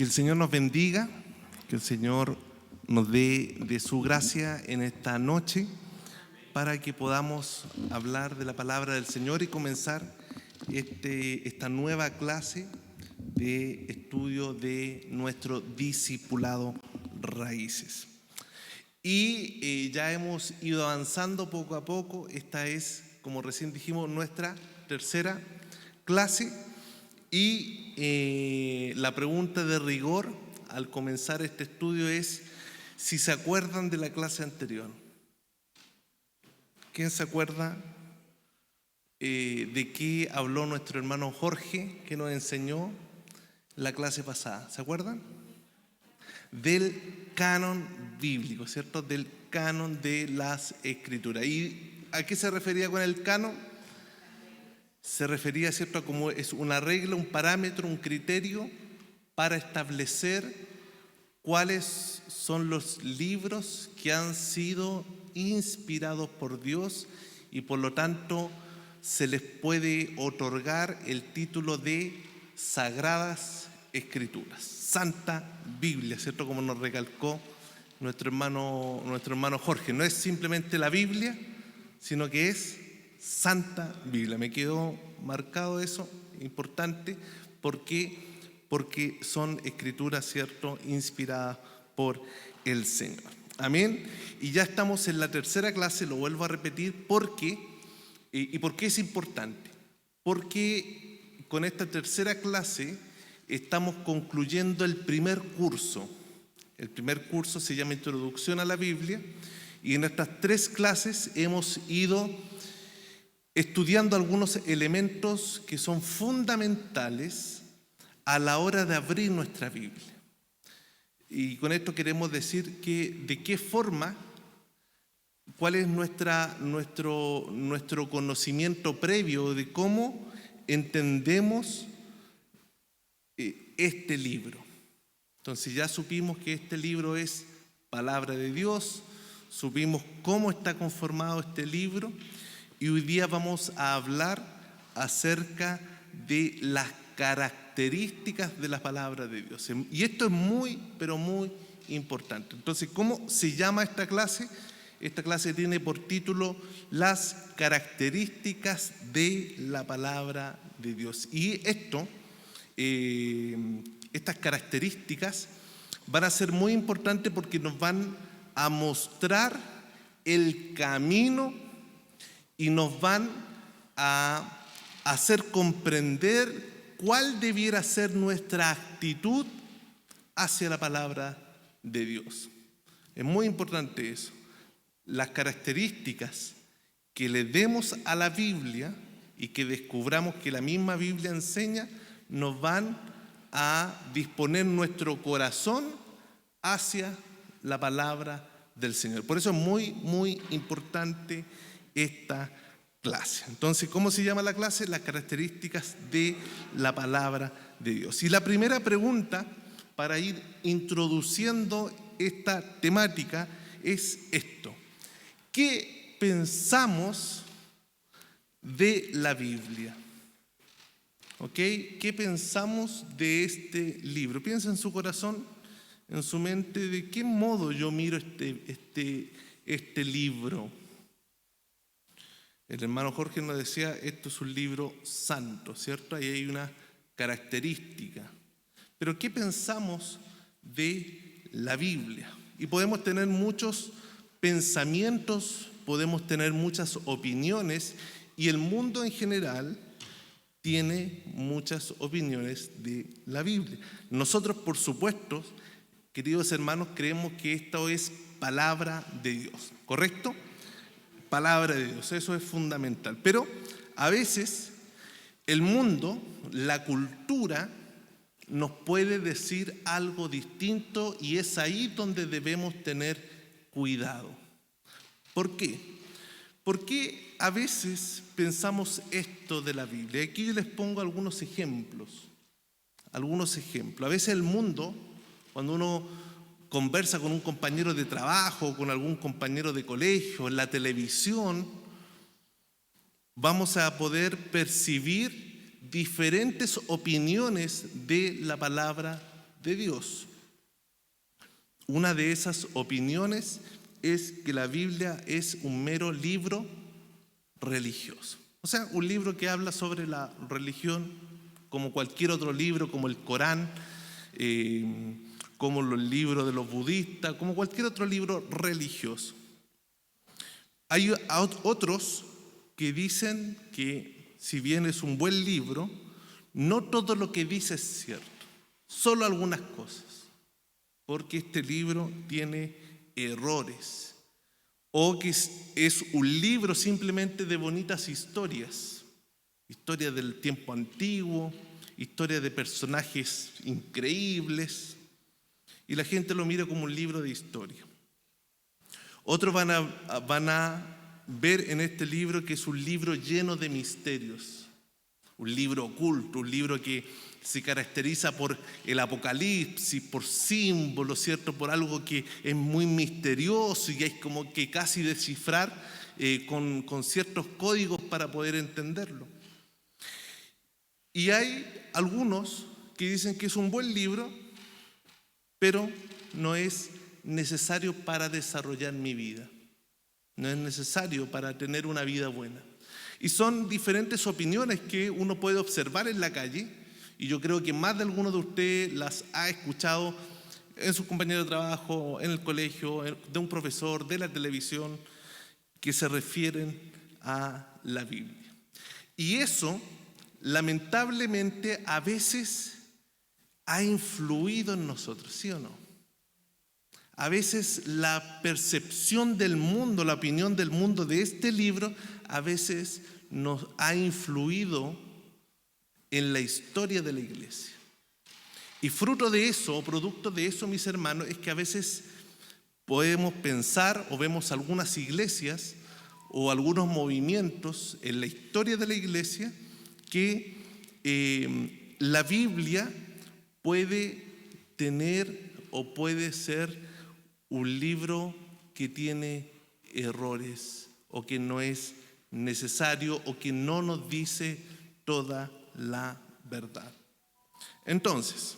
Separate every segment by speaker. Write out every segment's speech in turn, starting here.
Speaker 1: Que el Señor nos bendiga, que el Señor nos dé de su gracia en esta noche para que podamos hablar de la palabra del Señor y comenzar esta nueva clase de estudio de nuestro discipulado Raíces. Y ya hemos ido avanzando poco a poco. Esta es, como recién dijimos, nuestra tercera clase. Y la pregunta de rigor al comenzar este estudio es si se acuerdan de la clase anterior. ¿Quién se acuerda de qué habló nuestro hermano Jorge, que nos enseñó la clase pasada? ¿Se acuerdan? Del canon bíblico, ¿cierto? Del canon de las Escrituras. ¿Y a qué se refería con el canon? Se refería, ¿cierto?, a cómo es una regla, un parámetro, un criterio para establecer cuáles son los libros que han sido inspirados por Dios y por lo tanto se les puede otorgar el título de Sagradas Escrituras, Santa Biblia, ¿cierto?, como nos recalcó nuestro hermano Jorge. No es simplemente la Biblia, sino que es Santa Biblia. Me quedó marcado eso, importante, porque son escrituras, ¿cierto?, inspiradas por el Señor. Amén. Y ya estamos en la tercera clase, lo vuelvo a repetir, porque ¿y por qué es importante? Porque con esta tercera clase estamos concluyendo el primer curso. El primer curso se llama Introducción a la Biblia, y en estas tres clases hemos ido estudiando algunos elementos que son fundamentales a la hora de abrir nuestra Biblia. Y con esto queremos decir que de qué forma, cuál es nuestro conocimiento previo de cómo entendemos este libro. Entonces ya supimos que este libro es palabra de Dios, supimos cómo está conformado este libro. Y hoy día vamos a hablar acerca de las características de la palabra de Dios. Y esto es muy, pero muy importante. Entonces, ¿cómo se llama esta clase? Esta clase tiene por título Las características de la palabra de Dios. Y estas características van a ser muy importantes porque nos van a mostrar el camino y nos van a hacer comprender cuál debiera ser nuestra actitud hacia la palabra de Dios. Es muy importante eso. Las características que le demos a la Biblia y que descubramos que la misma Biblia enseña, nos van a disponer nuestro corazón hacia la palabra del Señor. Por eso es muy, muy importante esta clase. Entonces, ¿cómo se llama la clase? Las características de la palabra de Dios. Y la primera pregunta para ir introduciendo esta temática es esto: ¿qué pensamos de la Biblia? ¿Ok? ¿Qué pensamos de este libro? Piensa en su corazón, en su mente, de qué modo yo miro este libro. El hermano Jorge nos decía, esto es un libro santo, ¿cierto? Ahí hay una característica. Pero ¿qué pensamos de la Biblia? Y podemos tener muchos pensamientos, podemos tener muchas opiniones, y el mundo en general tiene muchas opiniones de la Biblia. Nosotros, por supuesto, queridos hermanos, creemos que esto es palabra de Dios, ¿correcto? Palabra de Dios, eso es fundamental. Pero a veces el mundo, la cultura, nos puede decir algo distinto, y es ahí donde debemos tener cuidado. ¿Por qué? Porque a veces pensamos esto de la Biblia. Aquí yo les pongo algunos ejemplos. A veces el mundo, cuando uno conversa con un compañero de trabajo, con algún compañero de colegio, en la televisión, vamos a poder percibir diferentes opiniones de la palabra de Dios. Una de esas opiniones es que la Biblia es un mero libro religioso. O sea, un libro que habla sobre la religión como cualquier otro libro, como el Corán, como los libros de los budistas, como cualquier otro libro religioso. Hay otros que dicen que si bien es un buen libro, no todo lo que dice es cierto, solo algunas cosas, porque este libro tiene errores, o que es un libro simplemente de bonitas historias, historias del tiempo antiguo, historias de personajes increíbles, y la gente lo mira como un libro de historia. Otros van a ver en este libro que es un libro lleno de misterios, un libro oculto, un libro que se caracteriza por el apocalipsis, por símbolos, ¿cierto? Por algo que es muy misterioso y hay como que casi descifrar con ciertos códigos para poder entenderlo. Y hay algunos que dicen que es un buen libro, pero no es necesario para desarrollar mi vida. No es necesario para tener una vida buena. Y son diferentes opiniones que uno puede observar en la calle, y yo creo que más de alguno de ustedes las ha escuchado en sus compañeros de trabajo, en el colegio, de un profesor, de la televisión, que se refieren a la Biblia. Y eso, lamentablemente, a veces ha influido en nosotros, ¿sí o no? A veces la percepción del mundo, la opinión del mundo de este libro, a veces nos ha influido en la historia de la iglesia. Y fruto de eso, o producto de eso, mis hermanos, es que a veces podemos pensar o vemos algunas iglesias o algunos movimientos en la historia de la iglesia que la Biblia puede tener o puede ser un libro que tiene errores o que no es necesario o que no nos dice toda la verdad. Entonces,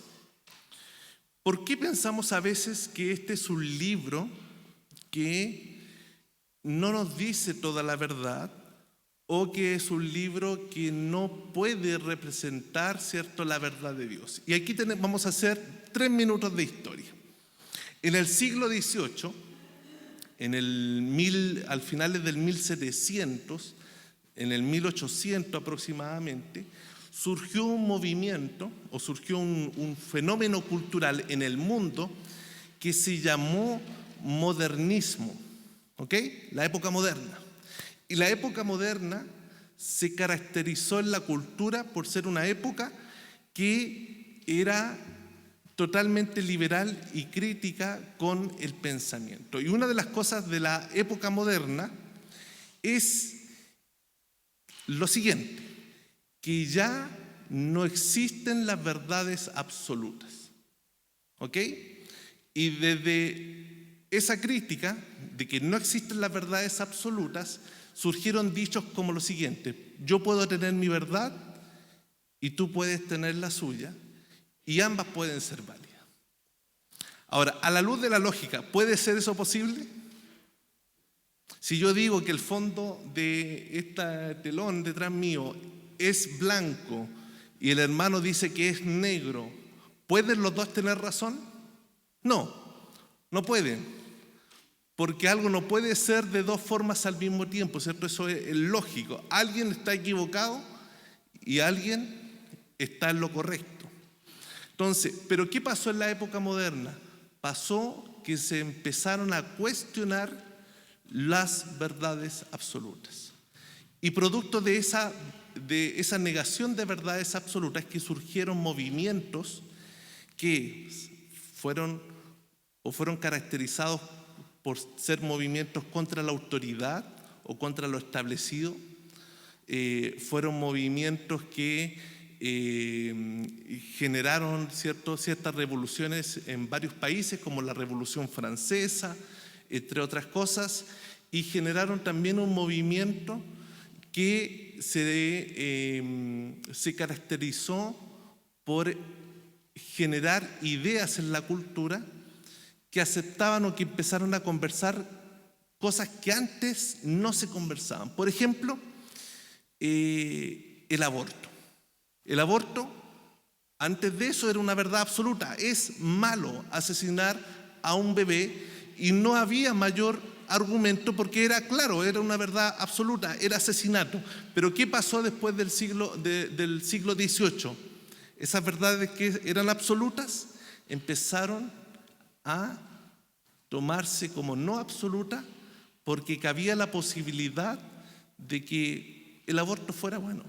Speaker 1: ¿por qué pensamos a veces que este es un libro que no nos dice toda la verdad o que es un libro que no puede representar, ¿cierto?, la verdad de Dios? Y aquí vamos a hacer 3 minutos de historia. En el siglo XVIII, al finales del 1700, en el 1800 aproximadamente, surgió un movimiento o surgió un fenómeno cultural en el mundo que se llamó modernismo, ¿ok? La época moderna. Y la época moderna se caracterizó en la cultura por ser una época que era totalmente liberal y crítica con el pensamiento. Y una de las cosas de la época moderna es lo siguiente, que ya no existen las verdades absolutas, ¿ok? Y desde esa crítica de que no existen las verdades absolutas, surgieron dichos como lo siguiente: yo puedo tener mi verdad y tú puedes tener la suya, y ambas pueden ser válidas. Ahora, a la luz de la lógica, ¿puede ser eso posible? Si yo digo que el fondo de este telón detrás mío es blanco y el hermano dice que es negro, ¿pueden los dos tener razón? No, no pueden, porque algo no puede ser de dos formas al mismo tiempo, ¿cierto? Eso es lógico. Alguien está equivocado y alguien está en lo correcto. Entonces, ¿pero qué pasó en la época moderna? Pasó que se empezaron a cuestionar las verdades absolutas. Y producto de esa negación de verdades absolutas, que surgieron movimientos que fueron caracterizados por ser movimientos contra la autoridad o contra lo establecido. Fueron movimientos que generaron ciertas revoluciones en varios países, como la Revolución Francesa, entre otras cosas, y generaron también un movimiento que se caracterizó por generar ideas en la cultura que aceptaban o que empezaron a conversar cosas que antes no se conversaban. Por ejemplo, el aborto. El aborto, antes de eso, era una verdad absoluta. Es malo asesinar a un bebé y no había mayor argumento porque era claro, era una verdad absoluta, era asesinato. Pero ¿qué pasó después del siglo XVIII? Esas verdades que eran absolutas empezaron a tomarse como no absolutas porque cabía la posibilidad de que el aborto fuera bueno.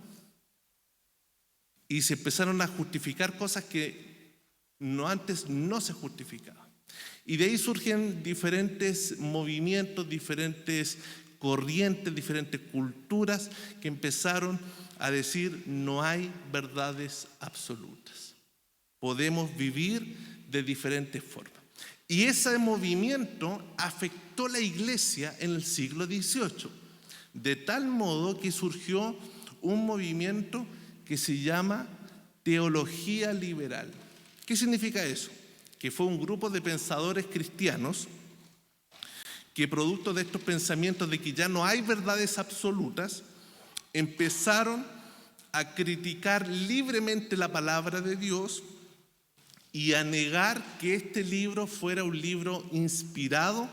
Speaker 1: Y se empezaron a justificar cosas que antes no se justificaban. Y de ahí surgen diferentes movimientos, diferentes corrientes, diferentes culturas que empezaron a decir no hay verdades absolutas. Podemos vivir de diferentes formas. Y ese movimiento afectó la iglesia en el siglo XVIII, de tal modo que surgió un movimiento que se llama teología liberal. ¿Qué significa eso? Que fue un grupo de pensadores cristianos que, producto de estos pensamientos de que ya no hay verdades absolutas, empezaron a criticar libremente la palabra de Dios y a negar que este libro fuera un libro inspirado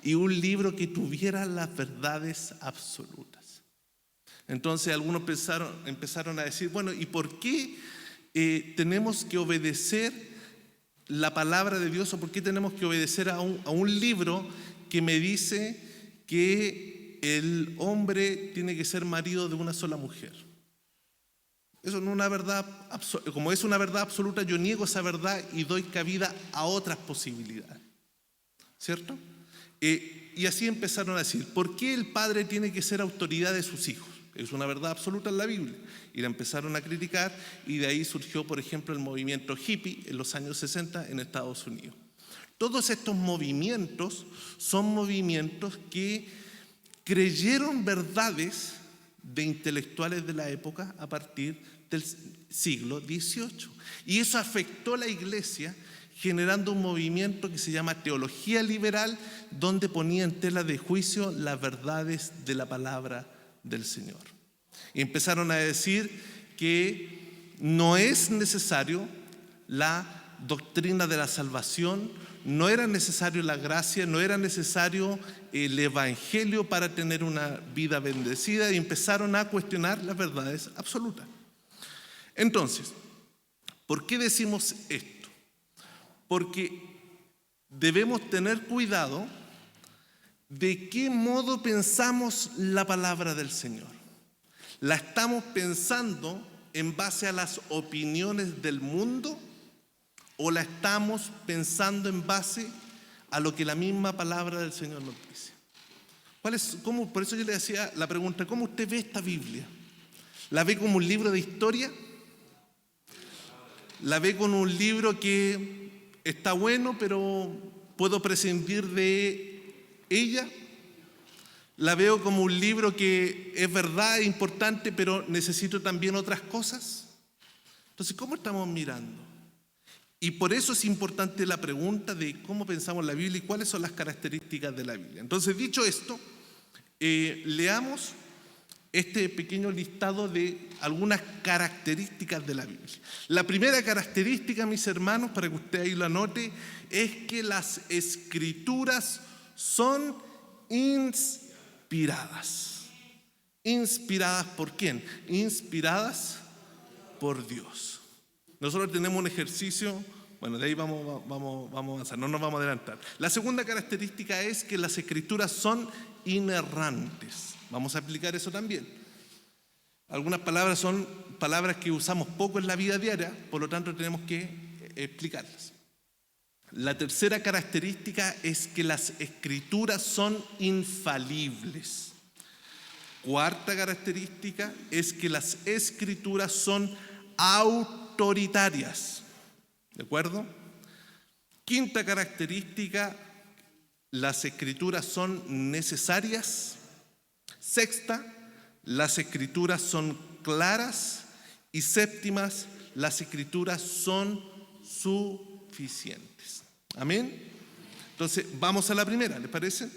Speaker 1: y un libro que tuviera las verdades absolutas. Entonces algunos empezaron a decir, bueno, ¿y por qué tenemos que obedecer la palabra de Dios o por qué tenemos que obedecer a un libro que me dice que el hombre tiene que ser marido de una sola mujer? Eso no es una verdad, como es una verdad absoluta, yo niego esa verdad y doy cabida a otras posibilidades, ¿cierto? Y así empezaron a decir, ¿por qué el padre tiene que ser autoridad de sus hijos? Es una verdad absoluta en la Biblia. Y la empezaron a criticar y de ahí surgió, por ejemplo, el movimiento hippie en los años 60 en Estados Unidos. Todos estos movimientos son movimientos que creyeron verdades de intelectuales de la época a partir del siglo XVIII. Y eso afectó a la iglesia, generando un movimiento que se llama teología liberal, donde ponía en tela de juicio las verdades de la palabra del Señor. Y empezaron a decir que no es necesario la doctrina de la salvación, no era necesario la gracia, no era necesario el evangelio para tener una vida bendecida, y empezaron a cuestionar las verdades absolutas. Entonces, ¿por qué decimos esto? Porque debemos tener cuidado de qué modo pensamos la palabra del Señor. ¿La estamos pensando en base a las opiniones del mundo o la estamos pensando en base a lo que la misma palabra del Señor nos dice? Por eso yo le hacía la pregunta, ¿cómo usted ve esta Biblia? ¿La ve como un libro de historia? ¿La ve como un libro que está bueno, pero puedo prescindir de ella? ¿La veo como un libro que es verdad, es importante, pero necesito también otras cosas? Entonces, ¿cómo estamos mirando? Y por eso es importante la pregunta de cómo pensamos la Biblia y cuáles son las características de la Biblia. Entonces, dicho esto, leamos este pequeño listado de algunas características de la Biblia. La primera característica, mis hermanos, para que usted ahí lo anote, es que las Escrituras son inspiradas. ¿Inspiradas por quién? Inspiradas por Dios. Nosotros tenemos un ejercicio, bueno, de ahí vamos a avanzar, no nos vamos a adelantar. La segunda característica es que las Escrituras son inerrantes. Vamos a explicar eso también. Algunas palabras son palabras que usamos poco en la vida diaria, por lo tanto tenemos que explicarlas. La tercera característica es que las Escrituras son infalibles. Cuarta característica es que las Escrituras son autoritarias. ¿De acuerdo? Quinta característica, las Escrituras son necesarias. Sexta, las Escrituras son claras. Y séptimas, las Escrituras son suficientes. Amén. Entonces, vamos a la primera, ¿les parece?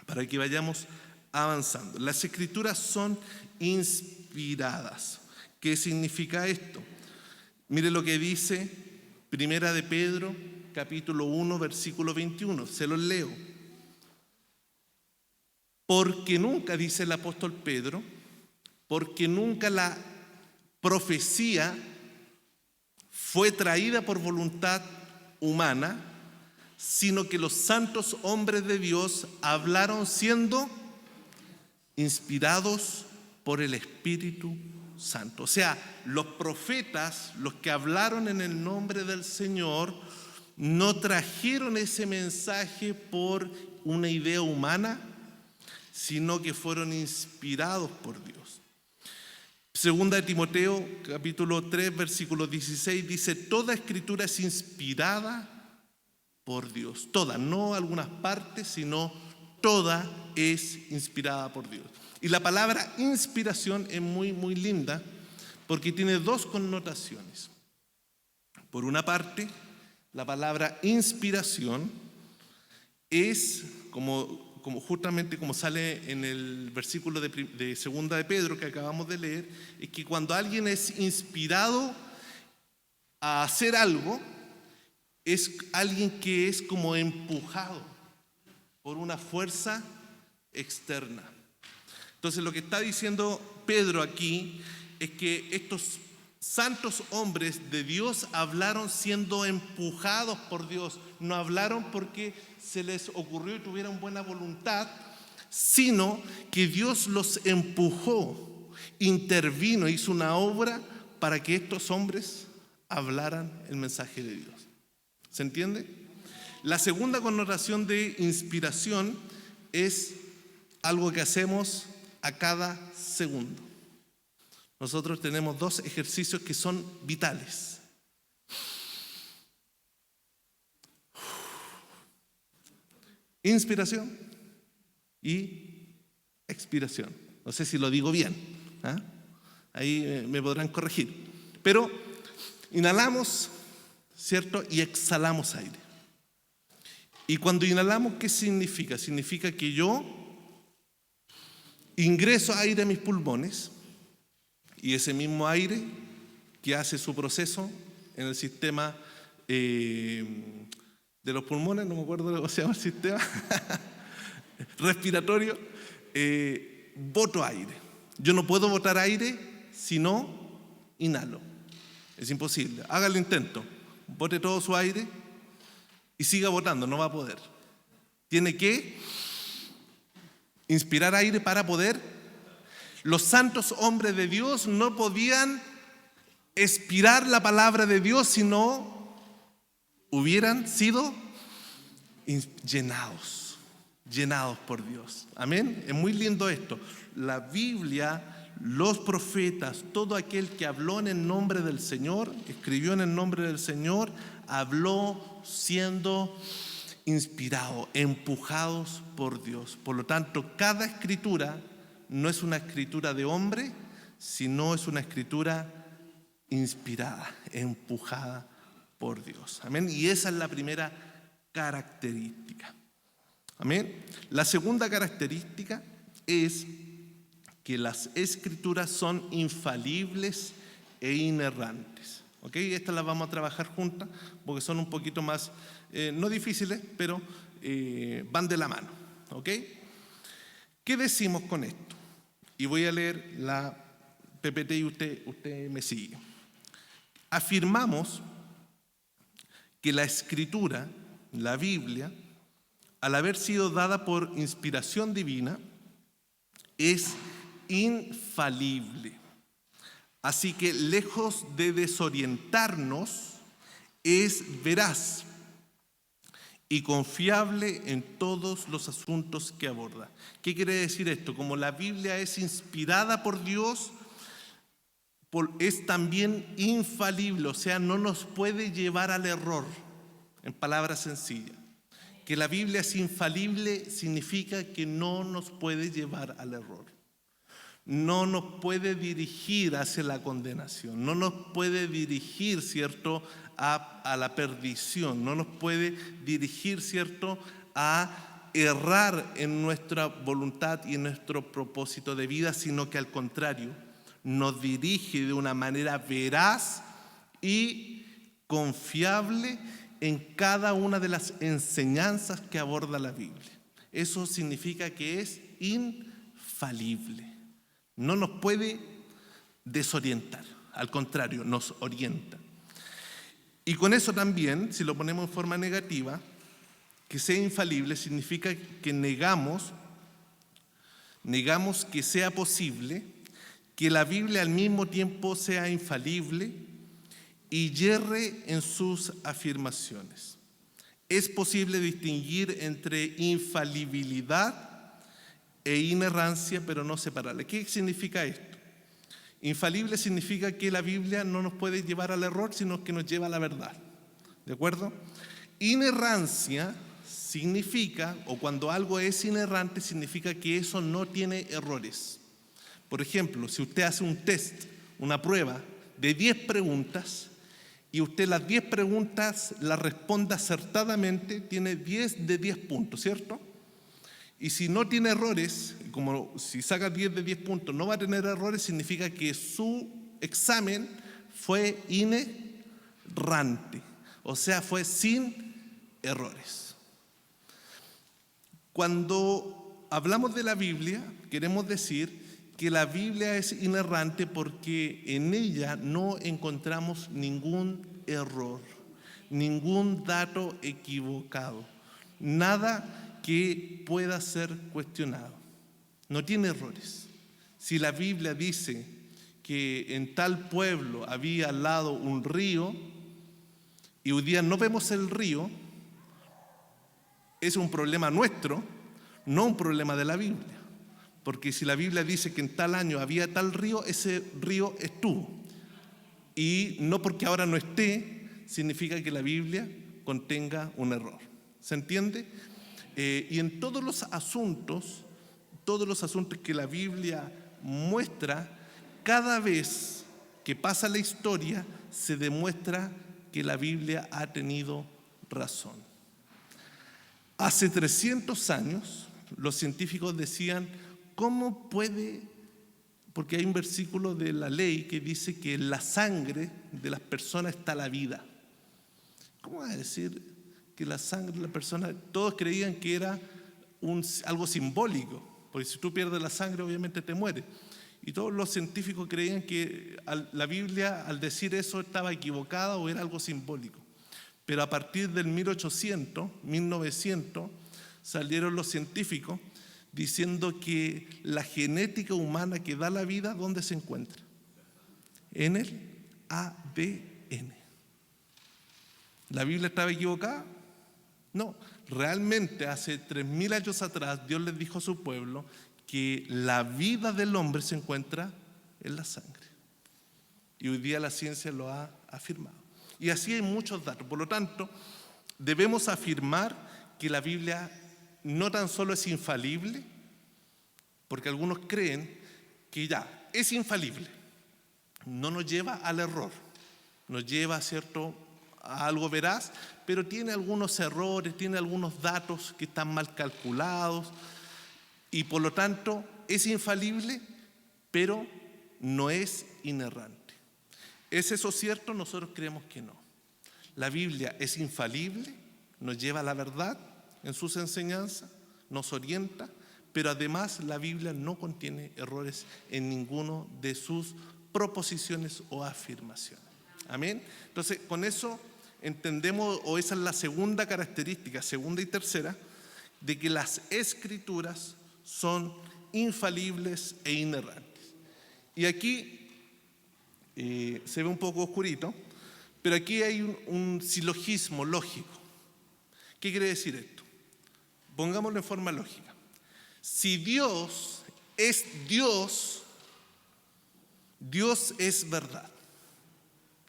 Speaker 1: Para que vayamos avanzando. Las escrituras son inspiradas. ¿Qué significa esto? Mire lo que dice Primera de Pedro, capítulo 1, versículo 21. Se los leo. Porque nunca, dice el apóstol Pedro, porque nunca la profecía fue traída por voluntad humana, sino que los santos hombres de Dios hablaron siendo inspirados por el Espíritu Santo. O sea, los profetas, los que hablaron en el nombre del Señor, no trajeron ese mensaje por una idea humana, sino que fueron inspirados por Dios. Segunda de Timoteo, capítulo 3, versículo 16, dice: toda escritura es inspirada por Dios. Toda, no algunas partes, sino toda es inspirada por Dios. Y la palabra inspiración es muy, muy linda porque tiene dos connotaciones. Por una parte, la palabra inspiración es como justamente como sale en el versículo de Segunda de Pedro que acabamos de leer, es que cuando alguien es inspirado a hacer algo, es alguien que es como empujado por una fuerza externa. Entonces lo que está diciendo Pedro aquí es que estos santos hombres de Dios hablaron siendo empujados por Dios. No hablaron porque se les ocurrió y tuvieron buena voluntad, sino que Dios los empujó, intervino, hizo una obra para que estos hombres hablaran el mensaje de Dios. ¿Se entiende? La segunda connotación de inspiración es algo que hacemos a cada segundo. Nosotros tenemos dos ejercicios que son vitales. Inspiración y expiración. No sé si lo digo bien, ¿ah? Ahí me podrán corregir. Pero inhalamos, ¿cierto? Y exhalamos aire. Y cuando inhalamos, ¿qué significa? Significa que yo ingreso aire a mis pulmones y ese mismo aire que hace su proceso en el sistema de los pulmones, no me acuerdo cómo se llama el sistema respiratorio, boto aire. Yo no puedo botar aire si no inhalo. Es imposible. Haga el intento. Bote todo su aire y siga botando, no va a poder. Tiene que inspirar aire para poder. Los santos hombres de Dios no podían expirar la palabra de Dios si no hubieran sido llenados por Dios. Amén. Es muy lindo esto. La Biblia, los profetas, todo aquel que habló en el nombre del Señor, escribió en el nombre del Señor, habló siendo inspirado, empujados por Dios. Por lo tanto, cada escritura no es una escritura de hombre, sino es una escritura inspirada, empujada por Dios. Amén. Y esa es la primera característica. Amén. La segunda característica es que las escrituras son infalibles e inerrantes. ¿Ok? Estas las vamos a trabajar juntas porque son un poquito más, no difíciles, pero van de la mano. ¿Ok? ¿Qué decimos con esto? Y voy a leer la PPT y usted me sigue. Afirmamos que la escritura, la Biblia, al haber sido dada por inspiración divina, es infalible. Así que lejos de desorientarnos, es veraz y confiable en todos los asuntos que aborda. ¿Qué quiere decir esto? Como la Biblia es inspirada por Dios, es también infalible, o sea, no nos puede llevar al error, en palabras sencillas. Que la Biblia es infalible significa que no nos puede llevar al error. No nos puede dirigir hacia la condenación, no nos puede dirigir, ¿cierto?, a la perdición, no nos puede dirigir, ¿cierto?, a errar en nuestra voluntad y en nuestro propósito de vida, sino que al contrario, nos dirige de una manera veraz y confiable en cada una de las enseñanzas que aborda la Biblia. Eso significa que es infalible. No nos puede desorientar, al contrario, nos orienta. Y con eso también, si lo ponemos en forma negativa, que sea infalible significa que negamos que sea posible que la Biblia al mismo tiempo sea infalible y yerre en sus afirmaciones. Es posible distinguir entre infalibilidad e inerrancia, pero no separarla. ¿Qué significa esto? Infalible significa que la Biblia no nos puede llevar al error, sino que nos lleva a la verdad. ¿De acuerdo? Inerrancia significa, o cuando algo es inerrante, significa que eso no tiene errores. Por ejemplo, si usted hace un test, una prueba de 10 preguntas, y usted las 10 preguntas las responde acertadamente, tiene 10 de 10 puntos, ¿cierto? Y si no tiene errores, como si saca 10 de 10 puntos, no va a tener errores, significa que su examen fue inerrante, o sea, fue sin errores. Cuando hablamos de la Biblia, queremos decir que la Biblia es inerrante porque en ella no encontramos ningún error, ningún dato equivocado, nada que pueda ser cuestionado. No tiene errores. Si la Biblia dice que en tal pueblo había al lado un río y hoy día no vemos el río, es un problema nuestro, no un problema de la Biblia. Porque si la Biblia dice que en tal año había tal río, ese río estuvo. Y no porque ahora no esté, significa que la Biblia contenga un error. ¿Se entiende? Y en todos los asuntos que la Biblia muestra, cada vez que pasa la historia, se demuestra que la Biblia ha tenido razón. Hace 300 años, los científicos decían, ¿cómo puede? Porque hay un versículo de la ley que dice que en la sangre de las personas está la vida. ¿Cómo va a decir que la sangre de la persona? Todos creían que era algo simbólico, porque si tú pierdes la sangre obviamente te mueres. Y todos los científicos creían que la Biblia al decir eso estaba equivocada o era algo simbólico. Pero a partir del 1800, 1900, salieron los científicos diciendo que la genética humana que da la vida, ¿dónde se encuentra? En el ADN. ¿La Biblia estaba equivocada? No, realmente hace 3000 años atrás Dios les dijo a su pueblo que la vida del hombre se encuentra en la sangre. Y hoy día la ciencia lo ha afirmado. Y así hay muchos datos. Por lo tanto, debemos afirmar que la Biblia no tan solo es infalible, porque algunos creen que ya es infalible, no nos lleva al error, nos lleva, ¿cierto?, a algo veraz, pero tiene algunos errores, tiene algunos datos que están mal calculados y por lo tanto es infalible, pero no es inerrante. ¿Es eso cierto? Nosotros creemos que no. La Biblia es infalible, nos lleva a la verdad en sus enseñanzas, nos orienta, pero además la Biblia no contiene errores en ninguno de sus proposiciones o afirmaciones. Amén. Entonces, con eso entendemos, o esa es la segunda característica, segunda y tercera, de que las Escrituras son infalibles e inerrantes. Y aquí se ve un poco oscurito, pero aquí hay un silogismo lógico. ¿Qué quiere decir esto? Pongámoslo en forma lógica. Si Dios es Dios, Dios es verdad.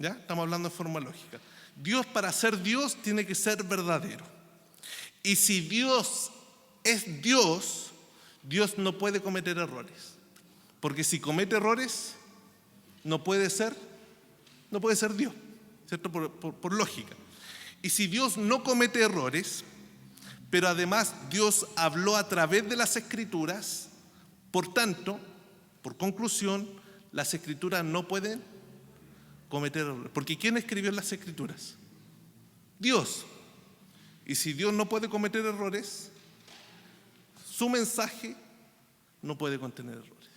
Speaker 1: ¿Ya? Estamos hablando de forma lógica. Dios, para ser Dios, tiene que ser verdadero. Y si Dios es Dios, Dios no puede cometer errores. Porque si comete errores, no puede ser Dios. ¿cierto? Por lógica. Y si Dios no comete errores, pero además Dios habló a través de las Escrituras, por tanto, por conclusión, las Escrituras no pueden cometer errores. Porque ¿quién escribió las Escrituras? Dios. Y si Dios no puede cometer errores, su mensaje no puede contener errores.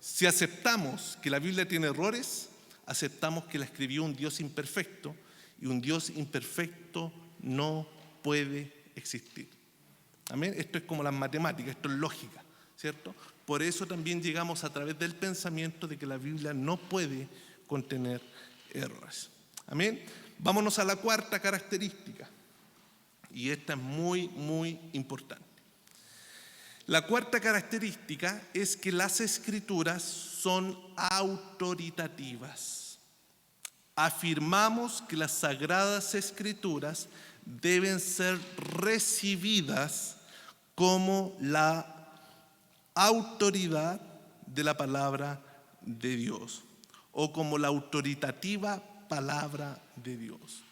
Speaker 1: Si aceptamos que la Biblia tiene errores, aceptamos que la escribió un Dios imperfecto, y un Dios imperfecto no puede existir. Amén. Esto es como las matemáticas, esto es lógica, ¿cierto? Por eso también llegamos a través del pensamiento de que la Biblia no puede contener errores. Amén. Vámonos a la cuarta característica, y esta es muy, muy importante. La cuarta característica es que las Escrituras son autoritativas. Afirmamos que las Sagradas Escrituras deben ser recibidas como la autoridad de la palabra de Dios, o como la autoritativa palabra de Dios.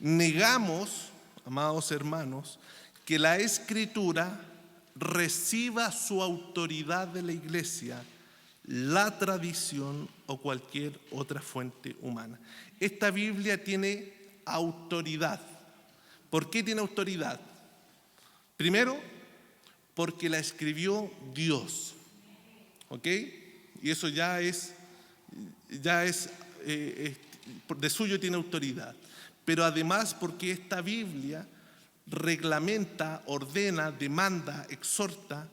Speaker 1: Negamos, amados hermanos, que la Escritura reciba su autoridad de la Iglesia, la tradición o cualquier otra fuente humana. Esta Biblia tiene autoridad. ¿Por qué tiene autoridad? Primero, porque la escribió Dios. ¿Ok? Y eso ya es de suyo tiene autoridad. Pero además porque esta Biblia reglamenta, ordena, demanda, exhorta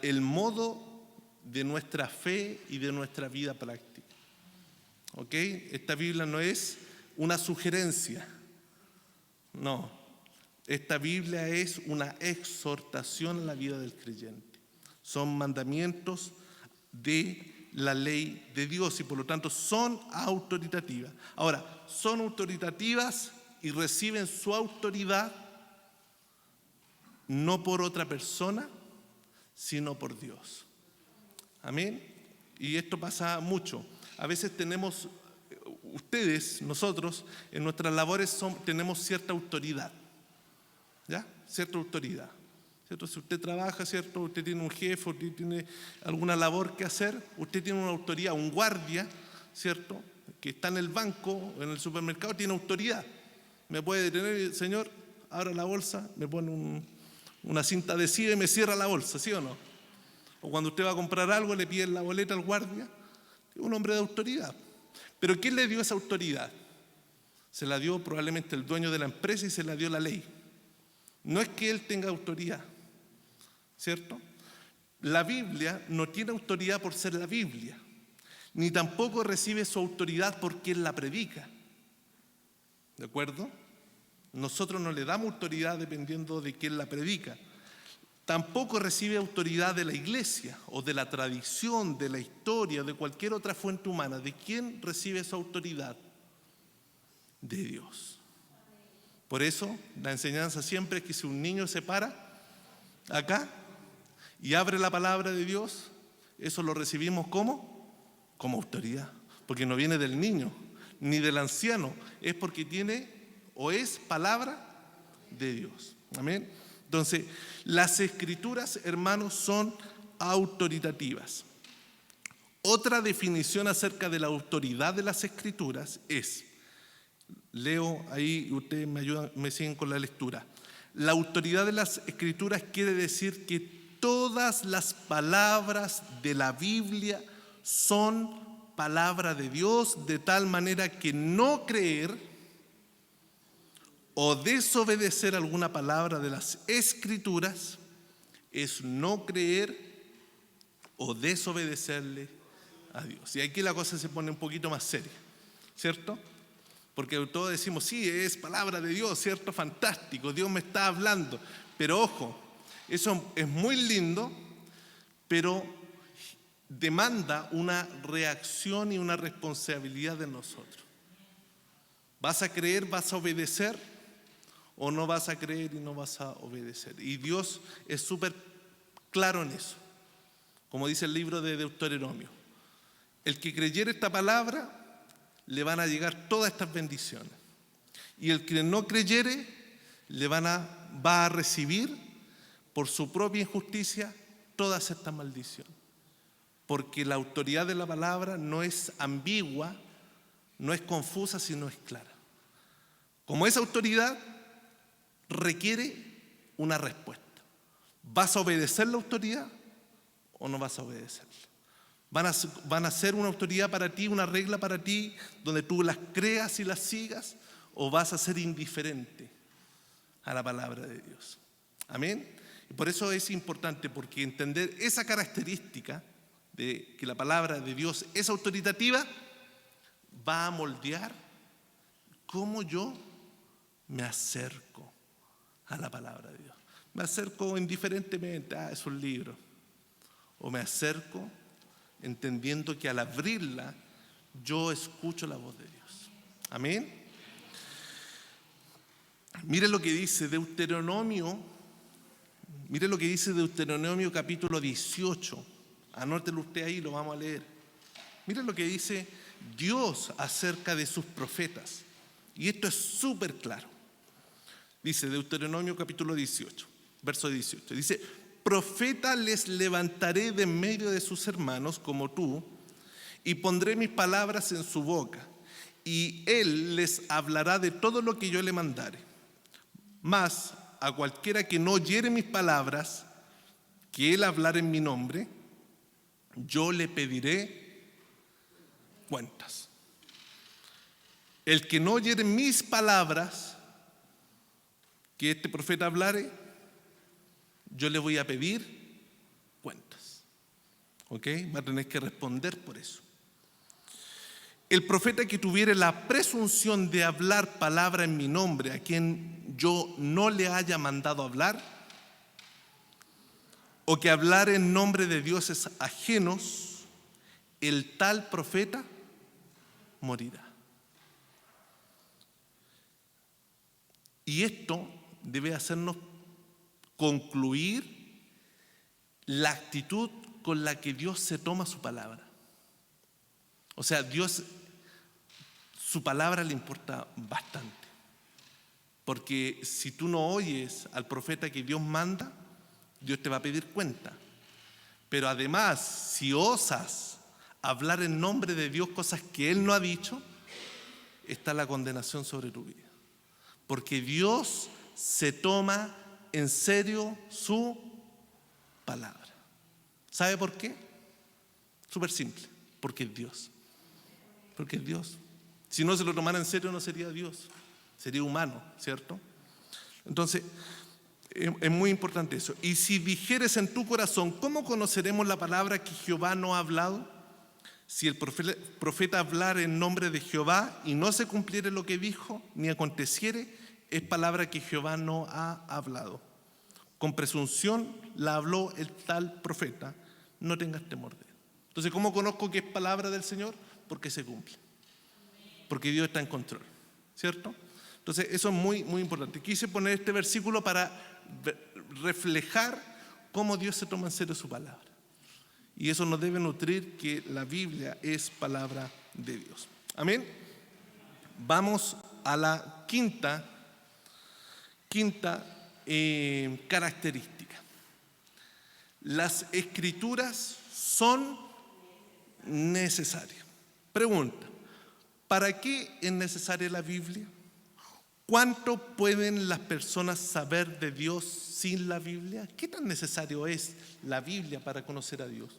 Speaker 1: el modo de nuestra fe y de nuestra vida práctica. ¿Ok? Esta Biblia no es una sugerencia, no. Esta Biblia es una exhortación a la vida del creyente. Son mandamientos de la ley de Dios y por lo tanto son autoritativas. Ahora, son autoritativas y reciben su autoridad no por otra persona, sino por Dios. Amén. Y esto pasa mucho. A veces tenemos, nosotros, en nuestras labores tenemos cierta autoridad. ¿Ya? Cierta autoridad. ¿Cierto? Si usted trabaja, ¿cierto? Usted tiene un jefe, usted tiene alguna labor que hacer, usted tiene una autoridad, un guardia, ¿cierto? Que está en el banco o en el supermercado, tiene autoridad. Me puede detener, señor, abra la bolsa, me pone una cinta adhesiva y me cierra la bolsa, ¿sí o no? O cuando usted va a comprar algo, le pide la boleta al guardia, es un hombre de autoridad. Pero ¿quién le dio esa autoridad? Se la dio probablemente el dueño de la empresa y se la dio la ley. No es que él tenga autoridad, ¿cierto? La Biblia no tiene autoridad por ser la Biblia, ni tampoco recibe su autoridad por quien la predica. ¿De acuerdo? Nosotros no le damos autoridad dependiendo de quién la predica. Tampoco recibe autoridad de la iglesia o de la tradición, de la historia, de cualquier otra fuente humana. ¿De quién recibe esa autoridad? De Dios. Por eso la enseñanza siempre es que si un niño se para acá y abre la palabra de Dios, eso lo recibimos como autoridad, porque no viene del niño ni del anciano, es porque tiene o es palabra de Dios. Amén. Entonces, las Escrituras, hermanos, son autoritativas. Otra definición acerca de la autoridad de las Escrituras es, leo ahí y ustedes me siguen con la lectura. La autoridad de las Escrituras quiere decir que todas las palabras de la Biblia son palabra de Dios, de tal manera que no creer o desobedecer alguna palabra de las Escrituras es no creer o desobedecerle a Dios. Y aquí la cosa se pone un poquito más seria, ¿cierto? Porque todos decimos, sí, es palabra de Dios, ¿cierto? Fantástico, Dios me está hablando. Pero ojo, eso es muy lindo, pero demanda una reacción y una responsabilidad de nosotros. ¿Vas a creer, vas a obedecer? ¿O no vas a creer y no vas a obedecer? Y Dios es súper claro en eso. Como dice el libro de Deuteronomio. El que creyere esta palabra, le van a llegar todas estas bendiciones. Y el que no creyere va a recibir por su propia injusticia todas estas maldiciones. Porque la autoridad de la palabra no es ambigua, no es confusa, sino es clara. Como esa autoridad requiere una respuesta. ¿Vas a obedecer la autoridad o no vas a obedecerla? ¿Van a ser una autoridad para ti, una regla para ti, donde tú las creas y las sigas? ¿O vas a ser indiferente a la palabra de Dios? Amén. Y por eso es importante, porque entender esa característica de que la palabra de Dios es autoritativa va a moldear cómo yo me acerco a la palabra de Dios. Me acerco indiferentemente, es un libro. O me acerco entendiendo que al abrirla yo escucho la voz de Dios. Amén. Mire lo que dice Deuteronomio capítulo 18. Anótelo usted ahí, lo vamos a leer. Mire lo que dice Dios acerca de sus profetas. Y esto es súper claro. Dice Deuteronomio capítulo 18, verso 18. Dice: profeta les levantaré de en medio de sus hermanos como tú, y pondré mis palabras en su boca, y él les hablará de todo lo que yo le mandare. Mas a cualquiera que no oyere mis palabras, que él hablara en mi nombre, yo le pediré cuentas. El que no oyere mis palabras, que este profeta hablare, yo le voy a pedir cuentas. ¿Ok? Va a tener que responder por eso. El profeta que tuviere la presunción de hablar palabra en mi nombre, a quien yo no le haya mandado hablar, o que hablare en nombre de dioses ajenos, el tal profeta morirá. Y esto debe hacernos concluir la actitud con la que Dios se toma su palabra. O sea, Dios, su palabra le importa bastante. Porque si tú no oyes al profeta que Dios manda, Dios te va a pedir cuenta. Pero además, si osas hablar en nombre de Dios cosas que Él no ha dicho, está la condenación sobre tu vida. Porque Dios se toma en serio su palabra. ¿Sabe por qué? Súper simple. Porque es Dios. Porque es Dios. Si no se lo tomara en serio, no sería Dios. Sería humano, ¿cierto? Entonces, es muy importante eso. Y si dijeres en tu corazón, ¿cómo conoceremos la palabra que Jehová no ha hablado? Si el profeta hablara en nombre de Jehová y no se cumpliere lo que dijo, ni aconteciere, es palabra que Jehová no ha hablado. Con presunción la habló el tal profeta, no tengas temor de él. Entonces, ¿cómo conozco que es palabra del Señor? Porque se cumple. Porque Dios está en control, ¿cierto? Entonces, eso es muy, muy importante. Quise poner este versículo para reflejar cómo Dios se toma en serio su palabra. Y eso nos debe nutrir que la Biblia es palabra de Dios. Amén. Vamos a la quinta característica. Las escrituras son necesarias. Pregunta: ¿para qué es necesaria la Biblia? ¿Cuánto pueden las personas saber de Dios sin la Biblia? ¿Qué tan necesario es la Biblia para conocer a Dios?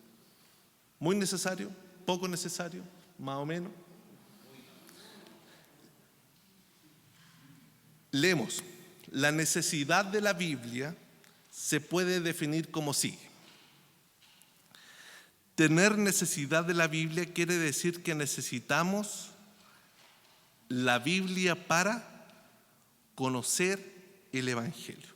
Speaker 1: ¿Muy necesario? ¿Poco necesario? ¿Más o menos? Leemos. La necesidad de la Biblia se puede definir como sigue. Tener necesidad de la Biblia quiere decir que necesitamos la Biblia para conocer el Evangelio,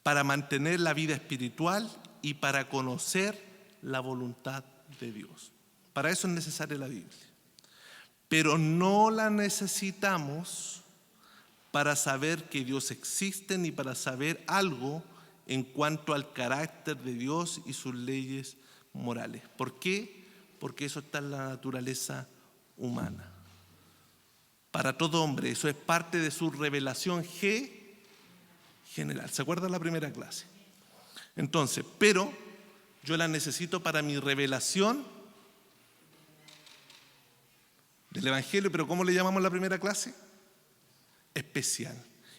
Speaker 1: para mantener la vida espiritual y para conocer la voluntad de Dios. Para eso es necesaria la Biblia. Pero no la necesitamos para saber que Dios existe ni para saber algo en cuanto al carácter de Dios y sus leyes morales. ¿Por qué? Porque eso está en la naturaleza humana. para todo hombre. Eso es parte de su revelación general. ¿Se acuerdan la primera clase? Entonces, pero yo la necesito para mi revelación del Evangelio. ¿Pero cómo le llamamos la primera clase? Especial.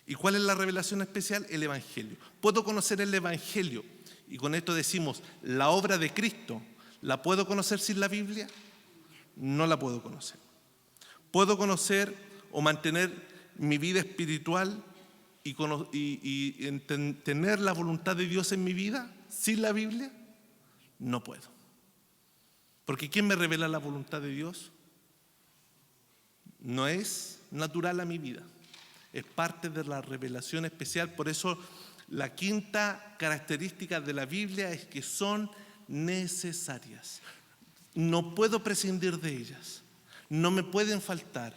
Speaker 1: ¿Y cuál es la revelación especial? El Evangelio. Puedo conocer el Evangelio, y con esto decimos, la obra de Cristo, ¿la puedo conocer sin la Biblia? No la puedo conocer. ¿Puedo conocer o mantener mi vida espiritual y tener la voluntad de Dios en mi vida sin la Biblia? No puedo. Porque ¿quién me revela la voluntad de Dios? No es natural a mi vida. Es parte de la revelación especial. Por eso la quinta característica de la Biblia es que son necesarias. No puedo prescindir de ellas. No me pueden faltar.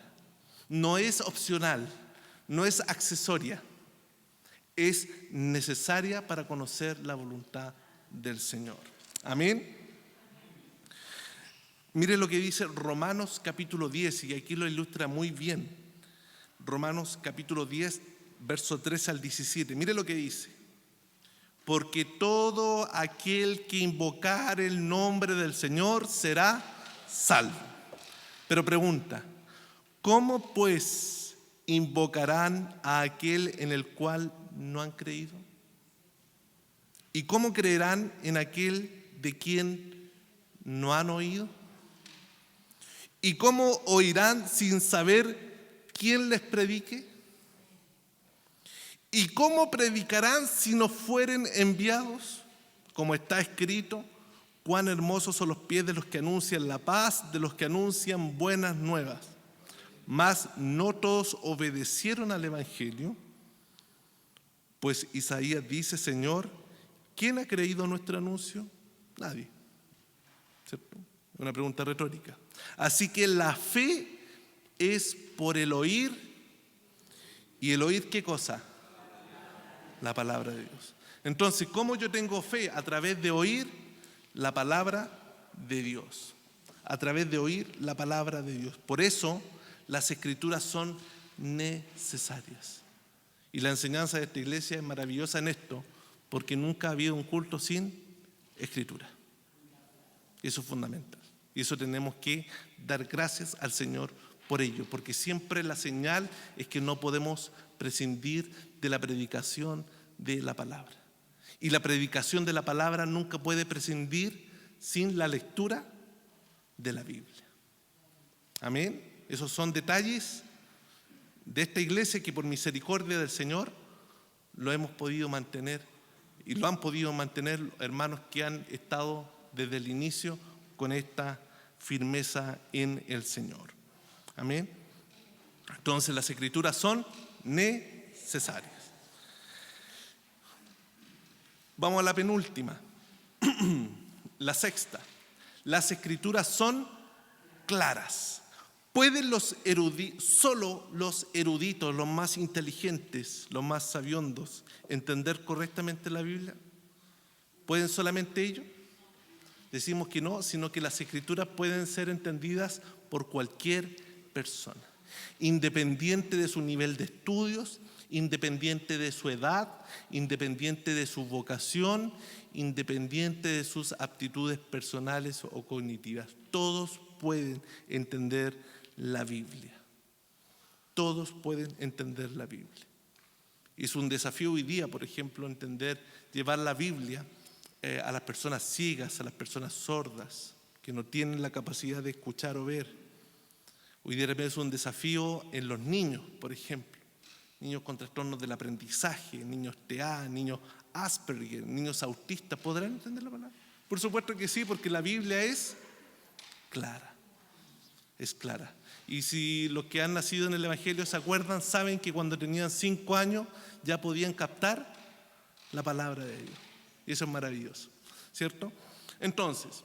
Speaker 1: No es opcional. No es accesoria. Es necesaria para conocer la voluntad del Señor. Amén. Mire lo que dice Romanos capítulo 10, y aquí lo ilustra muy bien. Romanos capítulo 10, verso 13 al 17. Mire lo que dice. Porque todo aquel que invocar el nombre del Señor será salvo. Pero pregunta, ¿cómo pues invocarán a aquel en el cual no han creído? ¿Y cómo creerán en aquel de quien no han oído? ¿Y cómo oirán sin saber quién les predique? ¿Y cómo predicarán si no fueren enviados? Como está escrito, cuán hermosos son los pies de los que anuncian la paz, de los que anuncian buenas nuevas. Mas no todos obedecieron al Evangelio, pues Isaías dice, Señor, ¿quién ha creído nuestro anuncio? Nadie. ¿Cierto? Una pregunta retórica. Así que la fe es por el oír. ¿Y el oír qué cosa? La palabra de Dios. Entonces, ¿cómo yo tengo fe? A través de oír la palabra de Dios. A través de oír la palabra de Dios. Por eso las escrituras son necesarias. Y la enseñanza de esta iglesia es maravillosa en esto, porque nunca ha habido un culto sin escritura. Eso es fundamental. Y eso tenemos que dar gracias al Señor por ello, porque siempre la señal es que no podemos prescindir de la predicación de la palabra. Y la predicación de la palabra nunca puede prescindir sin la lectura de la Biblia. Amén. Esos son detalles de esta iglesia que por misericordia del Señor lo hemos podido mantener, y lo han podido mantener hermanos que han estado desde el inicio con esta firmeza en el Señor. Amén. Entonces las escrituras son necesarias. Vamos a la penúltima, la sexta. Las escrituras son claras. ¿Pueden solo los eruditos, los más inteligentes, los más sabiondos, entender correctamente la Biblia? ¿Pueden solamente ellos? Decimos que no, sino que las escrituras pueden ser entendidas por cualquier persona, independiente de su nivel de estudios, independiente de su edad, independiente de su vocación, independiente de sus aptitudes personales o cognitivas. Todos pueden entender la Biblia. Todos pueden entender la Biblia. Es un desafío hoy día, por ejemplo, llevar la Biblia a las personas ciegas, a las personas sordas, que no tienen la capacidad de escuchar o ver. Hoy día es un desafío en los niños, por ejemplo. Niños con trastornos del aprendizaje, niños TEA, niños Asperger, niños autistas. ¿Podrán entender la palabra? Por supuesto que sí, porque la Biblia es clara. Es clara. Y si los que han nacido en el Evangelio se acuerdan, saben que cuando tenían 5 años ya podían captar la palabra de Dios. Y eso es maravilloso, ¿cierto? Entonces,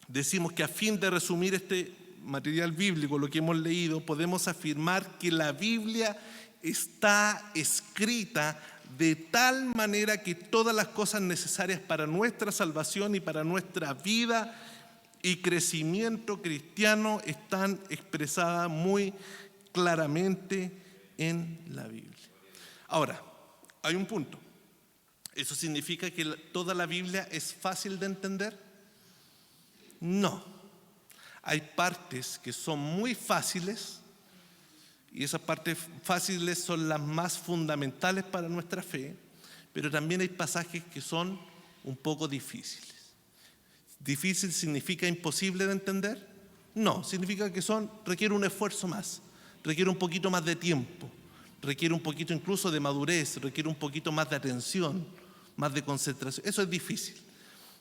Speaker 1: decimos que a fin de resumir este material bíblico, lo que hemos leído, podemos afirmar que la Biblia está escrita de tal manera que todas las cosas necesarias para nuestra salvación y para nuestra vida y crecimiento cristiano están expresadas muy claramente en la Biblia. Ahora, hay un punto. ¿Eso significa que toda la Biblia es fácil de entender? No. Hay partes que son muy fáciles y esas partes fáciles son las más fundamentales para nuestra fe, pero también hay pasajes que son un poco difíciles. ¿Difícil significa imposible de entender? No, significa que requiere un esfuerzo más, requiere un poquito más de tiempo, requiere un poquito incluso de madurez, requiere un poquito más de atención, más de concentración. Eso es difícil.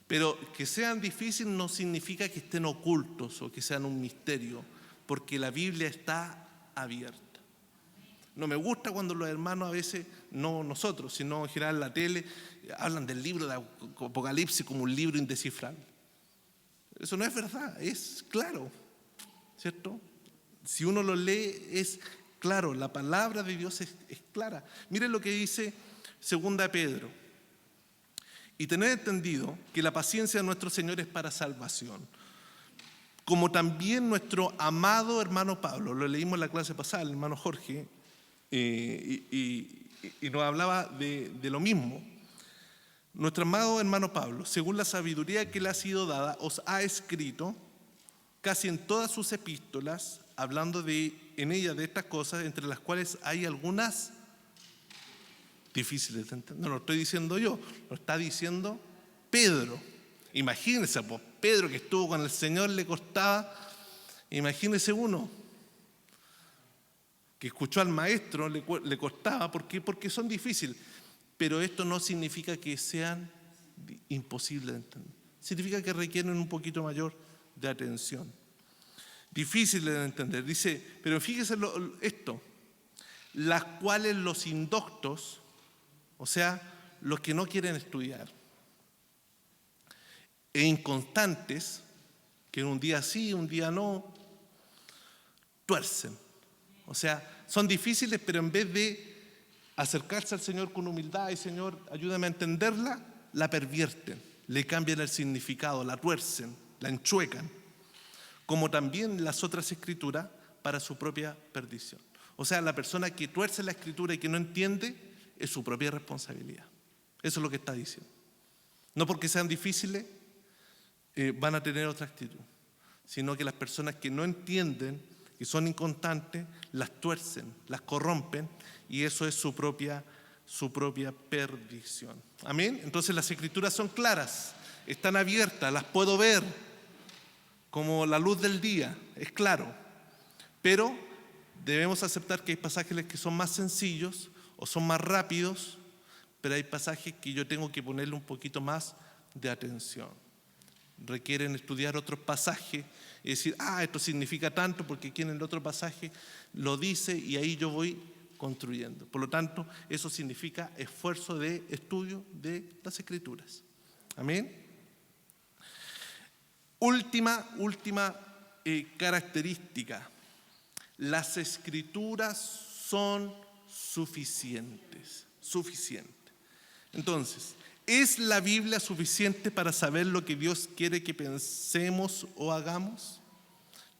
Speaker 1: Pero que sean difíciles no significa que estén ocultos o que sean un misterio, porque la Biblia está abierta. No me gusta cuando los hermanos a veces, no nosotros, sino en general en la tele, hablan del libro de Apocalipsis como un libro indescifrable. Eso no es verdad, es claro, ¿cierto? Si uno lo lee es claro, la palabra de Dios es clara. Miren lo que dice 2 Pedro. Y tener entendido que la paciencia de nuestro Señor es para salvación. Como también nuestro amado hermano Pablo, lo leímos en la clase pasada, el hermano Jorge, y nos hablaba de lo mismo. Nuestro amado hermano Pablo, según la sabiduría que le ha sido dada, os ha escrito casi en todas sus epístolas, hablando en ellas de estas cosas, entre las cuales hay algunas difíciles de entender. No lo estoy diciendo yo, lo está diciendo Pedro. Imagínense, pues Pedro que estuvo con el Señor le costaba, imagínense uno que escuchó al maestro, le costaba, ¿por qué? Porque son difíciles. Pero esto no significa que sean imposibles de entender. Significa que requieren un poquito mayor de atención. Difíciles de entender. Dice, pero fíjese esto, las cuales los indoctos, o sea, los que no quieren estudiar, e inconstantes, que un día sí, un día no, tuercen. O sea, son difíciles, pero en vez de acercarse al Señor con humildad y Señor, ayúdame a entenderla, la pervierten, le cambian el significado, la tuercen, la enchuecan, como también las otras escrituras para su propia perdición. O sea, la persona que tuerce la escritura y que no entiende es su propia responsabilidad. Eso es lo que está diciendo. No porque sean difíciles van a tener otra actitud, sino que las personas que no entienden, que son inconstantes, las tuercen, las corrompen, y eso es su propia perdición. Amén. Entonces las escrituras son claras, están abiertas, las puedo ver como la luz del día, es claro. Pero debemos aceptar que hay pasajes que son más sencillos o son más rápidos, pero hay pasajes que yo tengo que ponerle un poquito más de atención. Requieren estudiar otros pasajes y decir, esto significa tanto porque aquí en el otro pasaje lo dice y ahí yo voy construyendo. Por lo tanto, eso significa esfuerzo de estudio de las Escrituras. Amén. Última característica. Las Escrituras son suficientes. Entonces, ¿es la Biblia suficiente para saber lo que Dios quiere que pensemos o hagamos?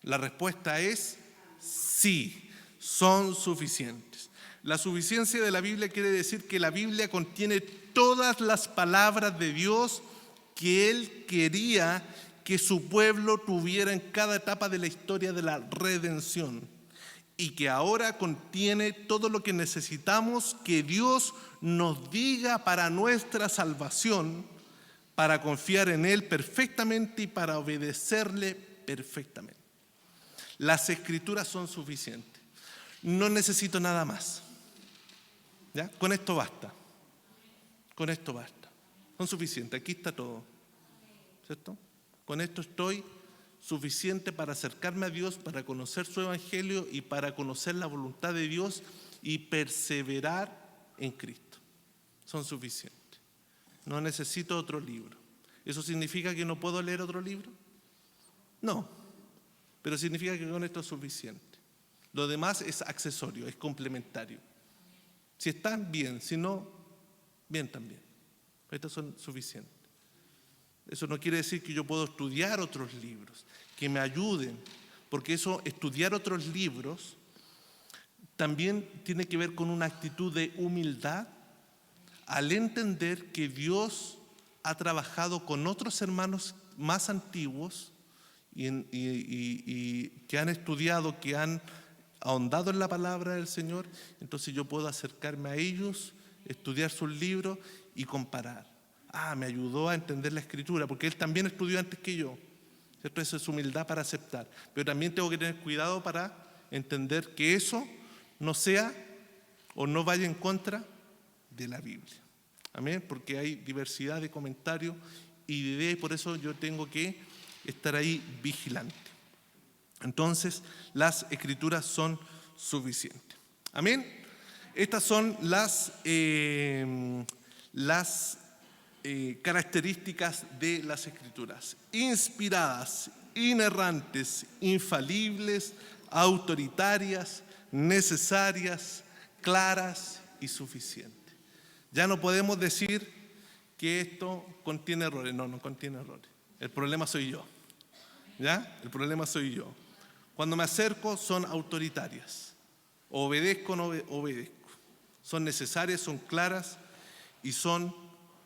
Speaker 1: La respuesta es sí, son suficientes. La suficiencia de la Biblia quiere decir que la Biblia contiene todas las palabras de Dios que Él quería que su pueblo tuviera en cada etapa de la historia de la redención, y que ahora contiene todo lo que necesitamos que Dios nos diga para nuestra salvación, para confiar en Él perfectamente y para obedecerle perfectamente. Las Escrituras son suficientes. No necesito nada más. ¿Ya? Con esto basta. Son suficientes. Aquí está todo. ¿Cierto? Con esto estoy suficiente para acercarme a Dios, para conocer su evangelio y para conocer la voluntad de Dios y perseverar en Cristo. Son suficientes. No necesito otro libro. ¿Eso significa que no puedo leer otro libro? No, pero significa que con esto es suficiente. Lo demás es accesorio, es complementario. Si están bien, si no, bien también. Estos son suficientes. Eso no quiere decir que yo puedo estudiar otros libros que me ayuden, porque estudiar otros libros también tiene que ver con una actitud de humildad al entender que Dios ha trabajado con otros hermanos más antiguos y que han estudiado, que han ahondado en la palabra del Señor. Entonces yo puedo acercarme a ellos, estudiar sus libros y comparar. Me ayudó a entender la Escritura, porque él también estudió antes que yo, ¿cierto? Eso es humildad para aceptar. Pero también tengo que tener cuidado para entender que eso no sea o no vaya en contra de la Biblia. Amén, porque hay diversidad de comentarios y de ideas, y por eso yo tengo que estar ahí vigilante. Entonces, las Escrituras son suficientes. Amén. Estas son las características de las Escrituras: inspiradas, inerrantes, infalibles, autoritarias, necesarias, claras y suficientes. Ya no podemos decir que esto contiene errores. No contiene errores. El problema soy yo. ¿Ya? El problema soy yo. Cuando me acerco son autoritarias. Obedezco o no obedezco. Son necesarias, son claras y son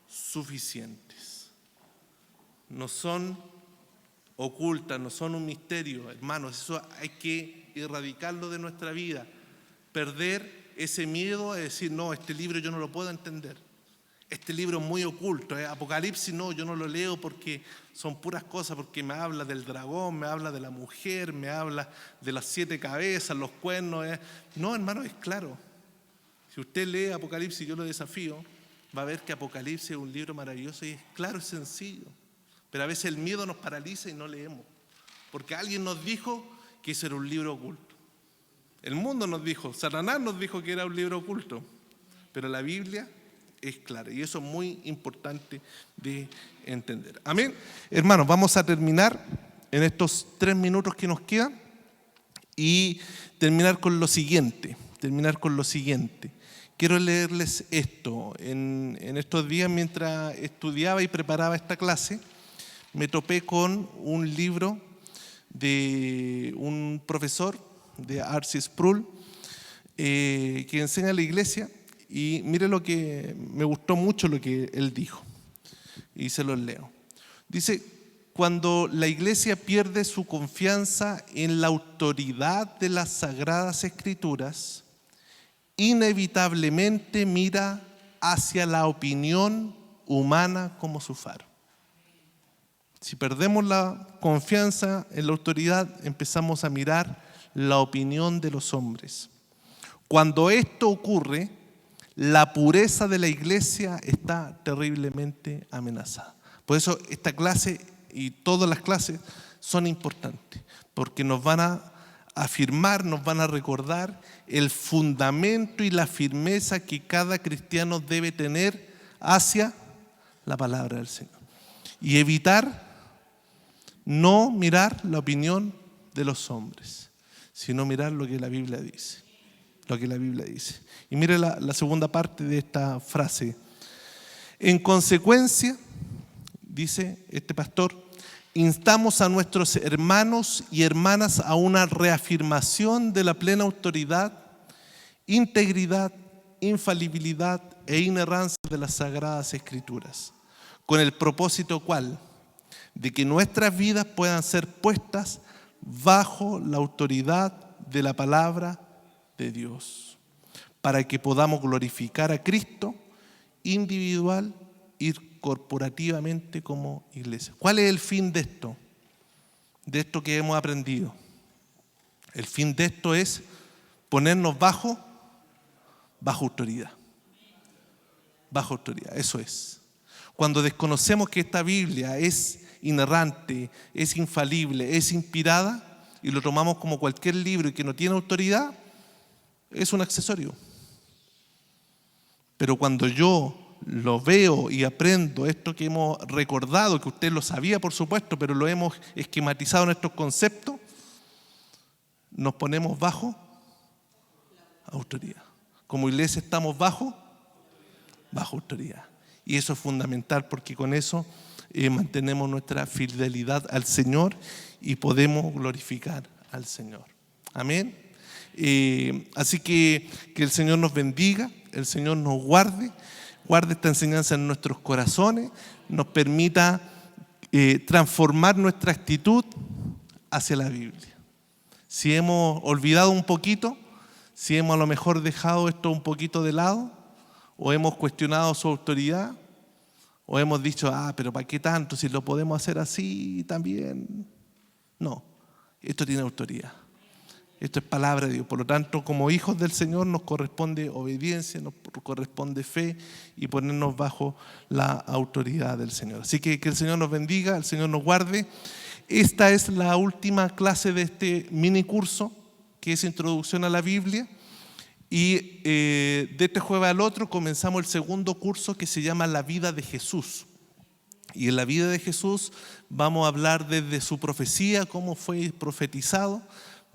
Speaker 1: suficientes. No son ocultas, no son un misterio, hermanos. Eso hay que erradicarlo de nuestra vida. Perder ese miedo a decir, no, este libro yo no lo puedo entender. Este libro es muy oculto. Apocalipsis no, yo no lo leo porque son puras cosas, porque me habla del dragón, me habla de la mujer, me habla de las 7 cabezas, los cuernos. No, hermano, es claro. Si usted lee Apocalipsis, yo lo desafío, va a ver que Apocalipsis es un libro maravilloso y es claro, es sencillo. Pero a veces el miedo nos paraliza y no leemos, porque alguien nos dijo que ese era un libro oculto. El mundo nos dijo, Satanás nos dijo que era un libro oculto, pero la Biblia es clara y eso es muy importante de entender. Amén. Hermanos, vamos a terminar en estos 3 minutos que nos quedan y terminar con lo siguiente. Quiero leerles esto. En estos días, mientras estudiaba y preparaba esta clase, me topé con un libro de un profesor de R.C. Sproul que enseña a la iglesia, y mire lo que me gustó mucho lo que él dijo, y se los leo. Dice: cuando la iglesia pierde su confianza en la autoridad de las Sagradas Escrituras, inevitablemente mira hacia la opinión humana como su faro. Si perdemos la confianza en la autoridad, empezamos a mirar la opinión de los hombres. Cuando esto ocurre, la pureza de la iglesia está terriblemente amenazada. Por eso esta clase y todas las clases son importantes, porque nos van a afirmar, nos van a recordar el fundamento y la firmeza que cada cristiano debe tener hacia la palabra del Señor. Y evitar no mirar la opinión de los hombres, sino mirar lo que la Biblia dice. Lo que la Biblia dice. Y mire la segunda parte de esta frase. En consecuencia, dice este pastor, instamos a nuestros hermanos y hermanas a una reafirmación de la plena autoridad, integridad, infalibilidad e inerrancia de las Sagradas Escrituras, con el propósito cual de que nuestras vidas puedan ser puestas bajo la autoridad de la palabra de Dios, para que podamos glorificar a Cristo individual y corporativamente como iglesia. ¿Cuál es el fin de esto? De esto que hemos aprendido. El fin de esto es ponernos bajo autoridad. Bajo autoridad, eso es. Cuando desconocemos que esta Biblia es inerrante, es infalible, es inspirada, y lo tomamos como cualquier libro y que no tiene autoridad, es un accesorio. Pero cuando yo lo veo y aprendo esto que hemos recordado, que usted lo sabía por supuesto, pero lo hemos esquematizado en estos conceptos, nos ponemos bajo autoridad. Como iglesia estamos bajo autoridad. Y eso es fundamental, porque con eso mantenemos nuestra fidelidad al Señor y podemos glorificar al Señor. Amén. Así que el Señor nos bendiga, el Señor nos guarde esta enseñanza en nuestros corazones, nos permita transformar nuestra actitud hacia la Biblia. Si hemos olvidado un poquito, si hemos a lo mejor dejado esto un poquito de lado, o hemos cuestionado su autoridad, o hemos dicho, pero ¿para qué tanto? Si lo podemos hacer así también. No, esto tiene autoridad. Esto es palabra de Dios. Por lo tanto, como hijos del Señor nos corresponde obediencia, nos corresponde fe y ponernos bajo la autoridad del Señor. Así que el Señor nos bendiga, el Señor nos guarde. Esta es la última clase de este mini curso, que es Introducción a la Biblia. Y de este jueves al otro comenzamos el segundo curso, que se llama La vida de Jesús. Y en la vida de Jesús vamos a hablar desde su profecía, cómo fue profetizado.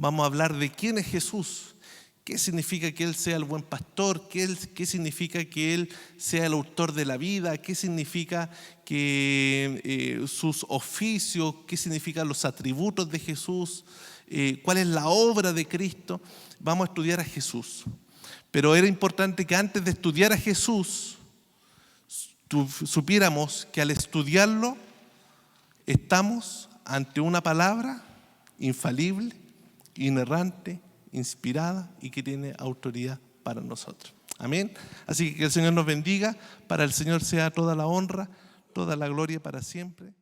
Speaker 1: Vamos a hablar de quién es Jesús, qué significa que Él sea el buen pastor, qué significa que Él sea el autor de la vida, qué significa que sus oficios, qué significan los atributos de Jesús, cuál es la obra de Cristo. Vamos a estudiar a Jesús. Pero era importante que antes de estudiar a Jesús, supiéramos que al estudiarlo estamos ante una palabra infalible, inerrante, inspirada y que tiene autoridad para nosotros. Amén. Así que el Señor nos bendiga. Para el Señor sea toda la honra, toda la gloria para siempre.